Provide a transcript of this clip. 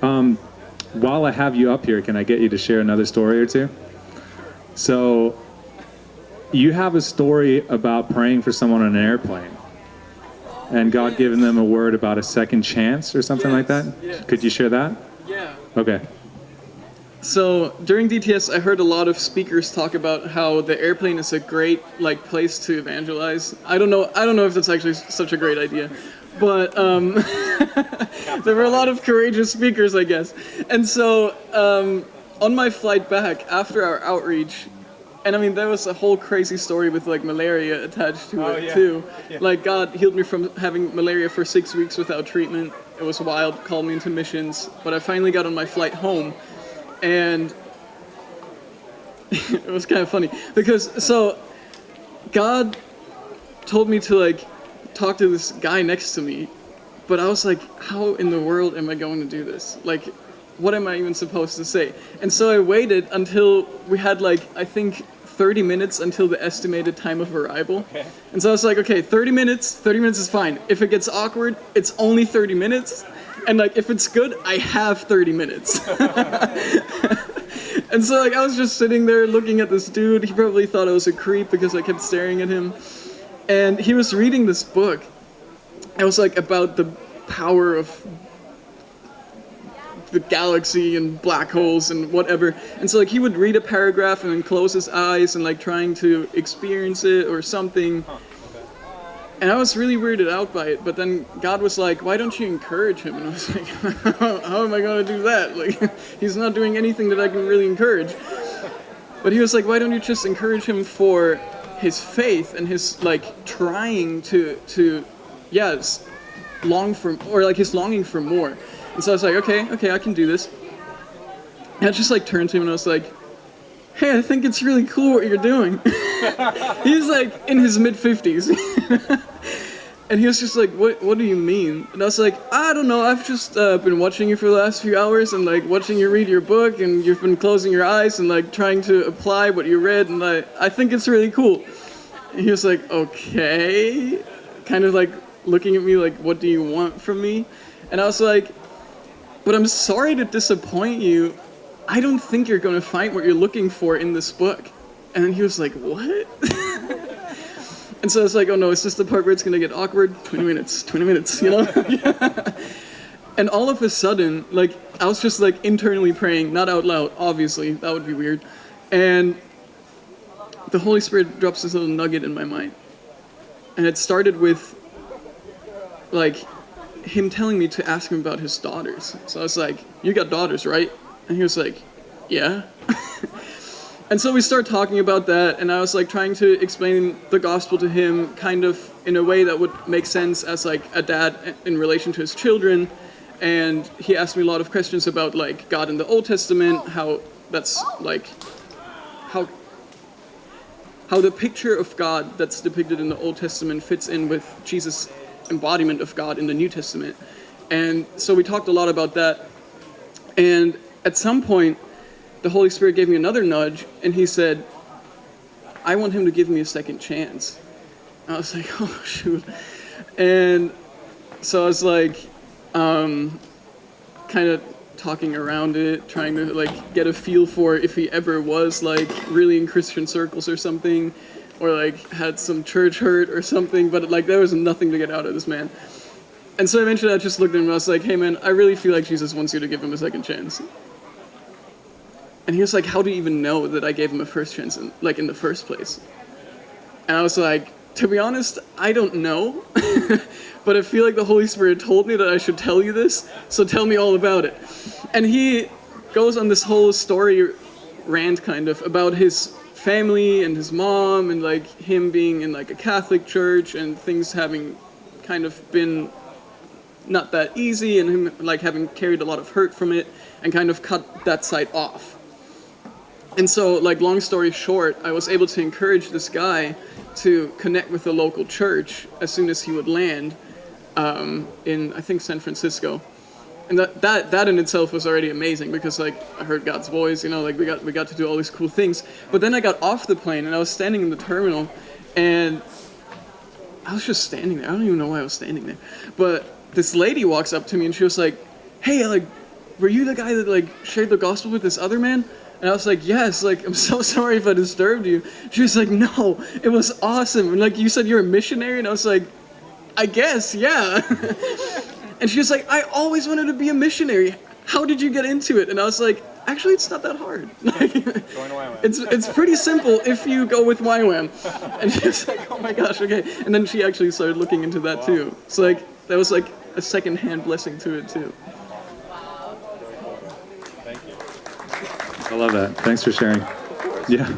While I have you up here, can I get you to share another story or two? So, you have a story about praying for someone on an airplane, and God giving them a word about a second chance or something like that? Yes. Could you share that? Yeah. Okay. So during DTS, I heard a lot of speakers talk about how the airplane is a great place to evangelize. I don't know if that's actually such a great idea, but there were a lot of courageous speakers, I guess. And so on my flight back after our outreach, and I mean there was a whole crazy story with malaria attached to it too. Yeah. God healed me from having malaria for 6 weeks without treatment. It was wild, called me into missions, but I finally got on my flight home. And it was kind of funny because God told me to talk to this guy next to me, but I was like, how in the world am I going to do this? What am I even supposed to say? And so I waited until we had I think 30 minutes until the estimated time of arrival. Okay. And so I was like, okay, 30 minutes is fine. If it gets awkward, it's only 30 minutes. And if it's good, I have 30 minutes. And so I was just sitting there looking at this dude. He probably thought I was a creep because I kept staring at him. And he was reading this book. It was about the power of the galaxy and black holes and whatever. And so he would read a paragraph and then close his eyes and trying to experience it or something. And I was really weirded out by it, but then God was like, why don't you encourage him? And I was like, how am I going to do that? He's not doing anything that I can really encourage. But he was like, why don't you just encourage him for his faith and his, trying to long for, or his longing for more. And so I was like, okay, I can do this. And I just turned to him and I was like, hey, I think it's really cool what you're doing. He's in his mid-50s. And he was just like, what do you mean? And I was like, I don't know, I've just been watching you for the last few hours and watching you read your book and you've been closing your eyes and trying to apply what you read and I think it's really cool. And he was like, okay. Kind of looking at me what do you want from me? And I was like, but I'm sorry to disappoint you. I don't think you're going to find what you're looking for in this book. And then he was like, what? And so I was like, oh no, it's just the part where it's going to get awkward. 20 minutes, you know? Yeah. And all of a sudden, I was just internally praying, not out loud, obviously, that would be weird. And the Holy Spirit drops this little nugget in my mind. And it started with, him telling me to ask him about his daughters. So I was like, you got daughters, right? And he was like, yeah. And so we started talking about that, and I was trying to explain the gospel to him kind of in a way that would make sense as a dad in relation to his children. And he asked me a lot of questions about God in the Old Testament, how that's how the picture of God that's depicted in the Old Testament fits in with Jesus' embodiment of God in the New Testament. And so we talked a lot about that. And at some point, the Holy Spirit gave me another nudge, and he said, I want him to give me a second chance. And I was like, oh, shoot. And so I was kind of talking around it, trying to get a feel for if he ever was really in Christian circles or something, or had some church hurt or something, but there was nothing to get out of this man. And so eventually I just looked at him and I was like, hey man, I really feel like Jesus wants you to give him a second chance. And he was like, how do you even know that I gave him a first chance in the first place? And I was like, to be honest, I don't know. But I feel like the Holy Spirit told me that I should tell you this, so tell me all about it. And he goes on this whole story rant kind of about his family and his mom and him being in a Catholic church and things having kind of been not that easy and him having carried a lot of hurt from it and kind of cut that side off. And so, long story short, I was able to encourage this guy to connect with the local church as soon as he would land in, I think, San Francisco. And that in itself was already amazing because, I heard God's voice, we got to do all these cool things. But then I got off the plane and I was standing in the terminal and I was just standing there. I don't even know why I was standing there. But this lady walks up to me and she was like, hey, were you the guy that like shared the gospel with this other man? And I was like, yes, like, I'm so sorry if I disturbed you. She was like, no, it was awesome. And like, you said you're a missionary? And I was like, I guess, yeah. And she was like, I always wanted to be a missionary. How did you get into it? And I was like, actually, it's not that hard. Like, it's pretty simple if you go with YWAM. And she was like, oh my gosh, okay. And then she actually started looking into that too. So like, that was like a second-hand blessing to it too. I love that. Thanks for sharing. Yeah.